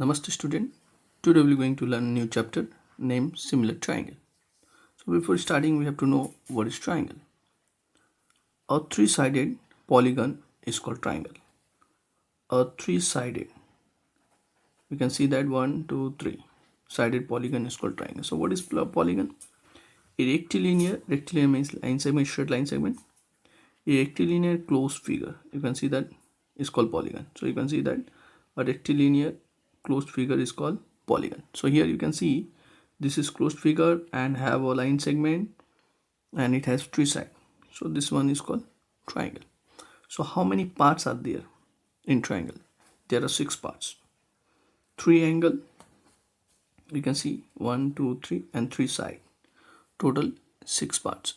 Namaste student. Today we are going to learn a new chapter named similar triangle. So before starting we have to know what is triangle. A three-sided polygon is called triangle. A three-sided, you can see that 1, 2, 3 sided polygon is called triangle. So what is polygon? A rectilinear means line segment, straight line segment. A rectilinear closed figure, you can see that is called polygon. So you can see that a rectilinear closed figure is called polygon. So here you can see this is closed figure and have a line segment and it has three sides. So this one is called triangle. So how many parts are there in triangle? There are 6 parts. Triangle, you can see 1, 2, 3 and 3 sides. Total 6 parts.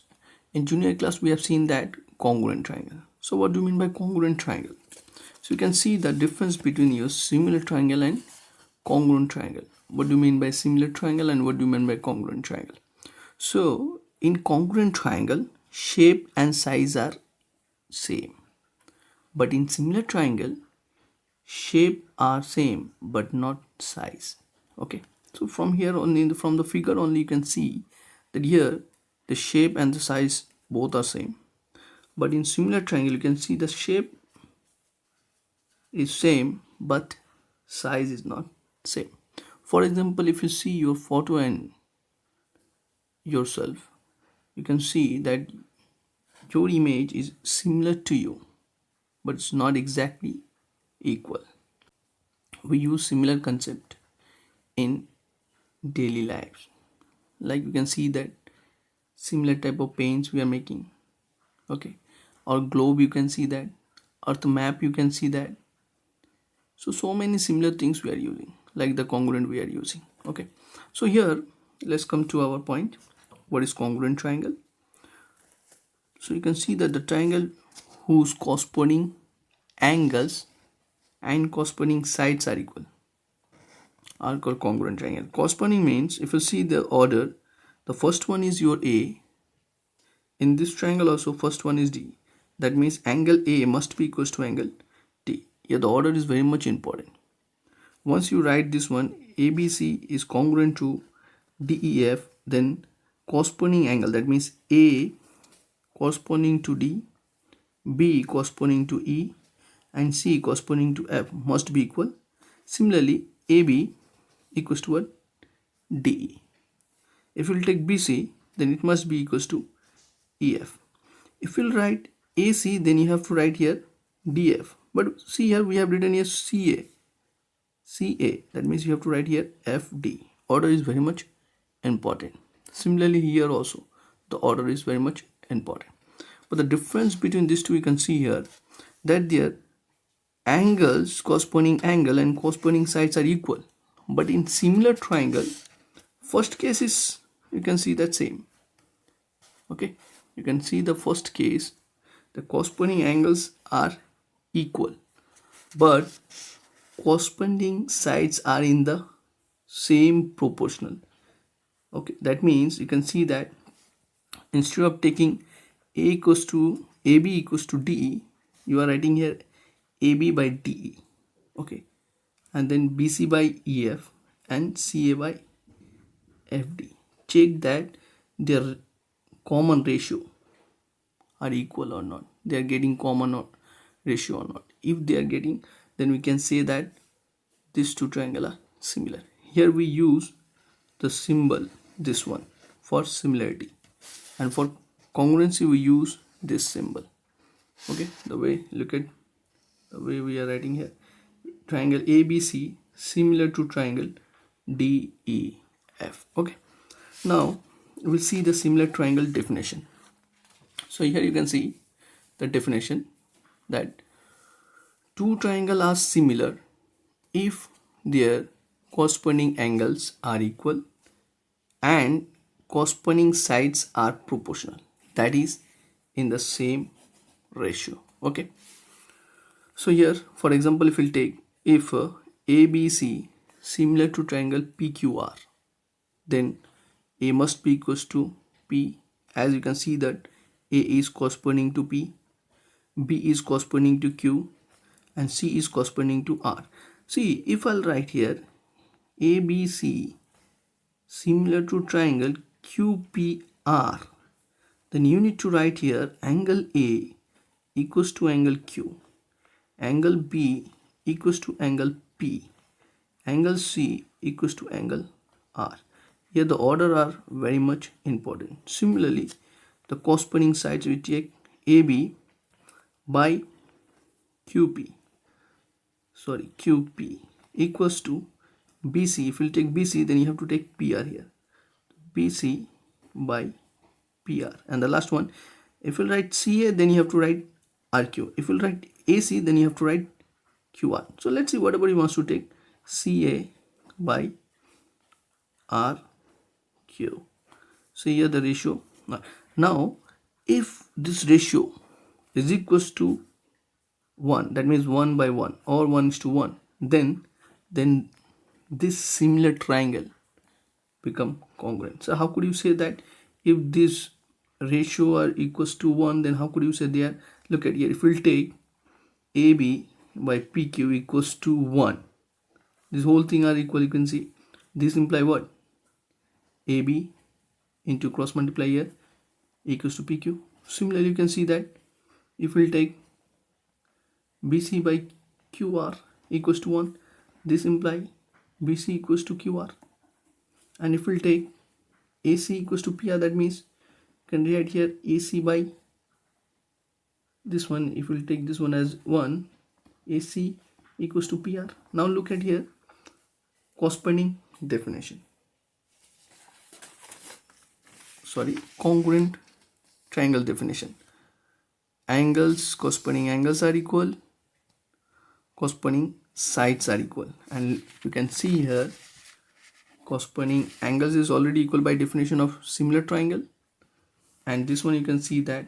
In junior class we have seen that congruent triangle. So what do you mean by congruent triangle? So you can see the difference between your similar triangle and congruent triangle. What do you mean by similar triangle and what do you mean by congruent triangle? So in congruent triangle, shape and size are same, but in similar triangle, shape are same but not size. Okay, so from here only, from the figure only, you can see that here the shape and the size both are same, but in similar triangle you can see the shape is same but size is not same. For example, if you see your photo and yourself, you can see that your image is similar to you but it's not exactly equal. We use similar concept in daily lives, like you can see that similar type of paints we are making. Okay, or globe, you can see that earth map, you can see that. So many similar things we are using, like the congruent we are using. Okay, so here let's come to our point. What is congruent triangle? So you can see that the triangle whose corresponding angles and corresponding sides are equal are called congruent triangle. Corresponding means if you see the order, the first one is your A. In this triangle also first one is D. That means angle A must be equals to angle D. Here the order is very much important. Once you write this one, ABC is congruent to DEF, then corresponding angle, that means A corresponding to D, B corresponding to E and C corresponding to F must be equal. Similarly, AB equals to what? DE. If we'll take BC, then it must be equals to EF. If we'll write AC, then you have to write here DF. But see here we have written here CA. That means you have to write here FD. Order is very much important. Similarly here also the order is very much important. But the difference between these two, you can see here that their angles, corresponding angle and corresponding sides are equal. But in similar triangle, first case is, you can see that same. Okay, you can see the first case, the corresponding angles are equal, but corresponding sides are in the same proportional. Okay, that means you can see that instead of taking AB equals to DE, you are writing here AB by DE. Okay, and then BC by EF and CA by FD. Check that their common ratio are equal or not, they are getting common or ratio or not. If they are getting, then we can say that these two triangles are similar. Here we use the symbol, this one, for similarity, and for congruency we use this symbol. Okay, the way, look at the way we are writing here, triangle ABC similar to triangle DEF. Okay, now we'll see the similar triangle definition. So here you can see the definition that two triangles are similar if their corresponding angles are equal and corresponding sides are proportional, that is in the same ratio. Okay, so here for example, if we'll take, if ABC similar to triangle PQR, then A must be equals to P. As you can see that A is corresponding to P, B is corresponding to Q and C is corresponding to R. See, if I'll write here ABC similar to triangle QPR, then you need to write here angle A equals to angle Q, angle B equals to angle P, angle C equals to angle R. Here the order are very much important. Similarly, the corresponding sides we take AB by QP equals to BC. If you take BC, then you have to take PR here. BC by PR. And the last one, if you write CA, then you have to write RQ. If you write AC, then you have to write QR. So let's see whatever you want to take. CA by RQ. So here the ratio. Now, if this ratio is equals to 1, that means 1 by 1 or 1:1, then this similar triangle become congruent. So how could you say that if this ratio are equals to 1, then how could you say they are? Look at here, if we'll take AB by PQ equals to 1, this whole thing are equal. You can see this imply what? AB into cross multiply here equals to PQ. Similarly, you can see that if we'll take BC by QR equals to 1, this imply BC equals to QR. And if we'll take AC equals to PR, that means you can write here AC by this one. If we'll take this one as 1, AC equals to PR. Now look at here, corresponding definition. Congruent triangle definition. Angles, corresponding angles are equal, corresponding sides are equal. And you can see here corresponding angles is already equal by definition of similar triangle, and this one you can see that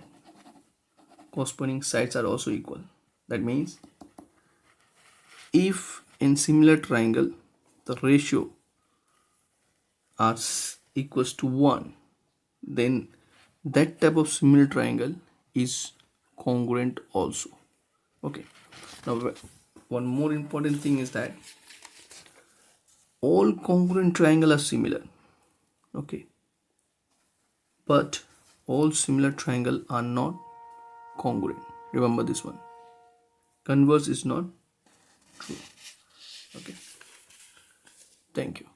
corresponding sides are also equal. That means if in similar triangle the ratio are equals to 1, then that type of similar triangle is congruent also. Okay, now one more important thing is that all congruent triangle are similar, okay, but all similar triangle are not congruent. Remember this one, converse is not true. Okay, thank you.